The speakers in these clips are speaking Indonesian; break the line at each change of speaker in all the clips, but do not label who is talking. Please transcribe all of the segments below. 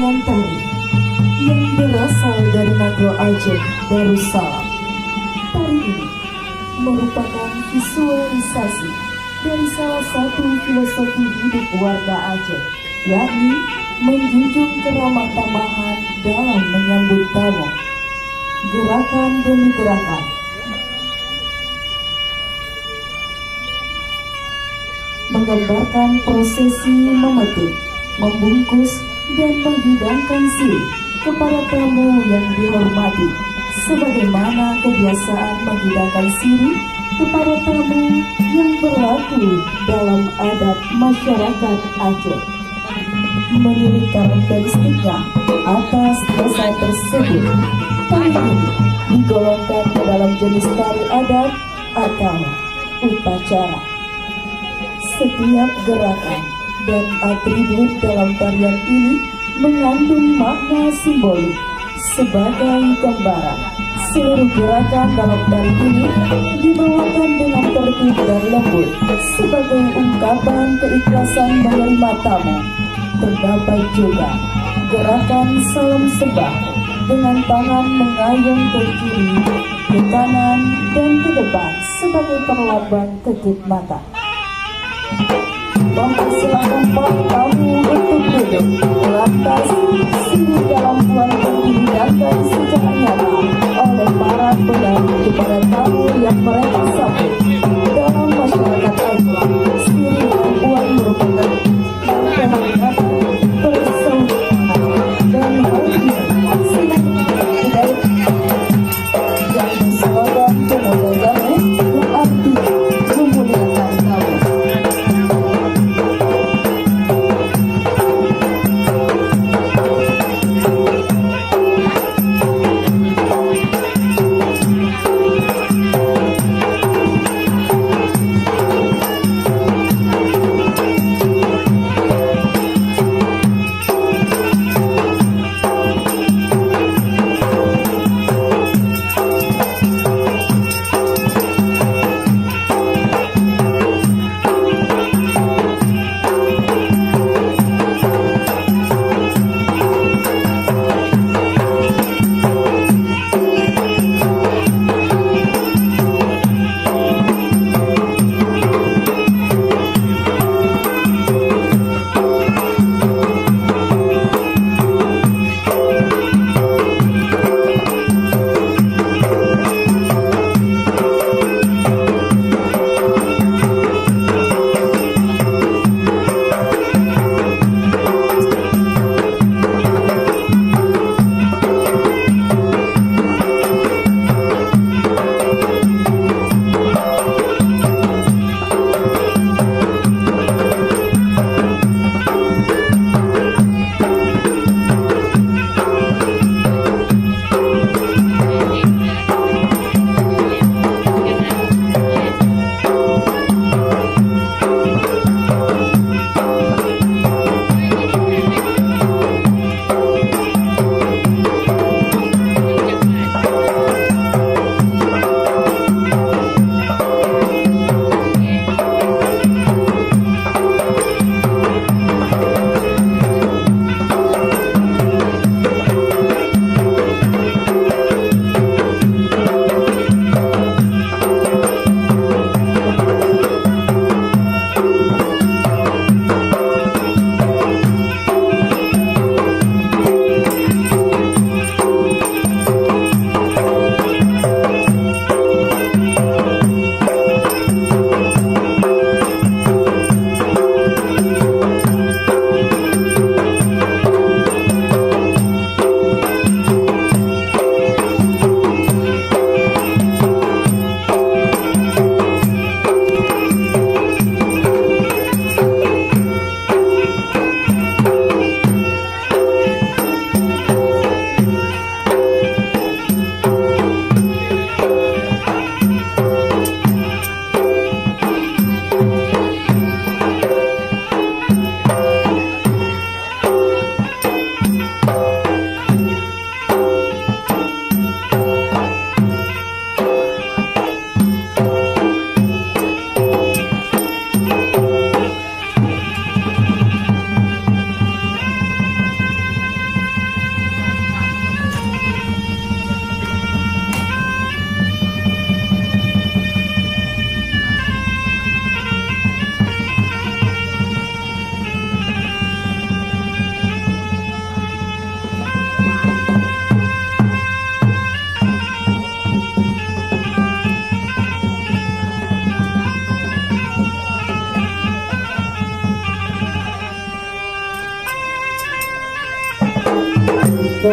dengan tari yang berasal dari negara Aceh, Darussalam. Tari ini merupakan visualisasi dari salah satu filosofi hidup warga Aceh, yakni menjunjung keramah tamahan dalam menyambut tamu. Gerakan demi gerakan menggambarkan prosesi memetik, membungkus, dan menghidangkan sirih kepada tamu yang dihormati, sebagaimana kebiasaan menghidangkan sirih kepada tamu yang berlaku dalam adat masyarakat Aceh. Menilik karakteristiknya atas dasar tersebut, tari ini digolongkan ke dalam jenis tari adat atau upacara. Setiap gerakan dan atribut dalam tarian ini mengandung makna simbolik sebagai gambaran. Seluruh gerakan dalam tari ini dibawakan dengan tertib dan lembut sebagai ungkapan keikhlasan menerima tamu. Terdapat juga gerakan salam sembah dengan tangan mengayun ke kiri, ke kanan, dan ke depan sebagai perlambang tutup mata. Mempersilahkan para tamu untuk duduk. Lantas, sirih dalam bulan dihidangkan secara nyata oleh para penari kepada tamu yang mereka sambut. Dalam masyarakat Aceh, sirih bulan merupakan penghormatan, persaudaraan, dan harmoni budaya yang berseragam kemodernan yang artinya memuliakan tamu.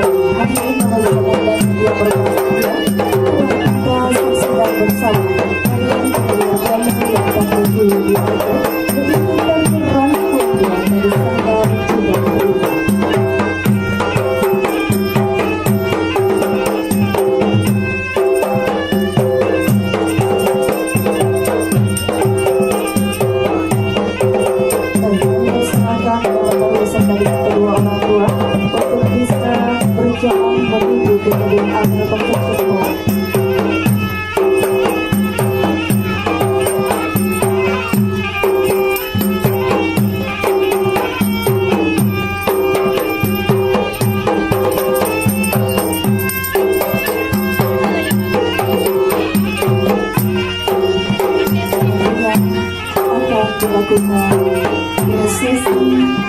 hari ini mengenai dan dia berbahagia kita saksikan bersama kalian kemudian yang akan menuju di akhir demikian rangkumnya dari Sanggar Cidahu. Dari kedua orang tua untuk bisa berjalan menuju ke gedung Agro Konstruksi. Akan dilakukan prosesi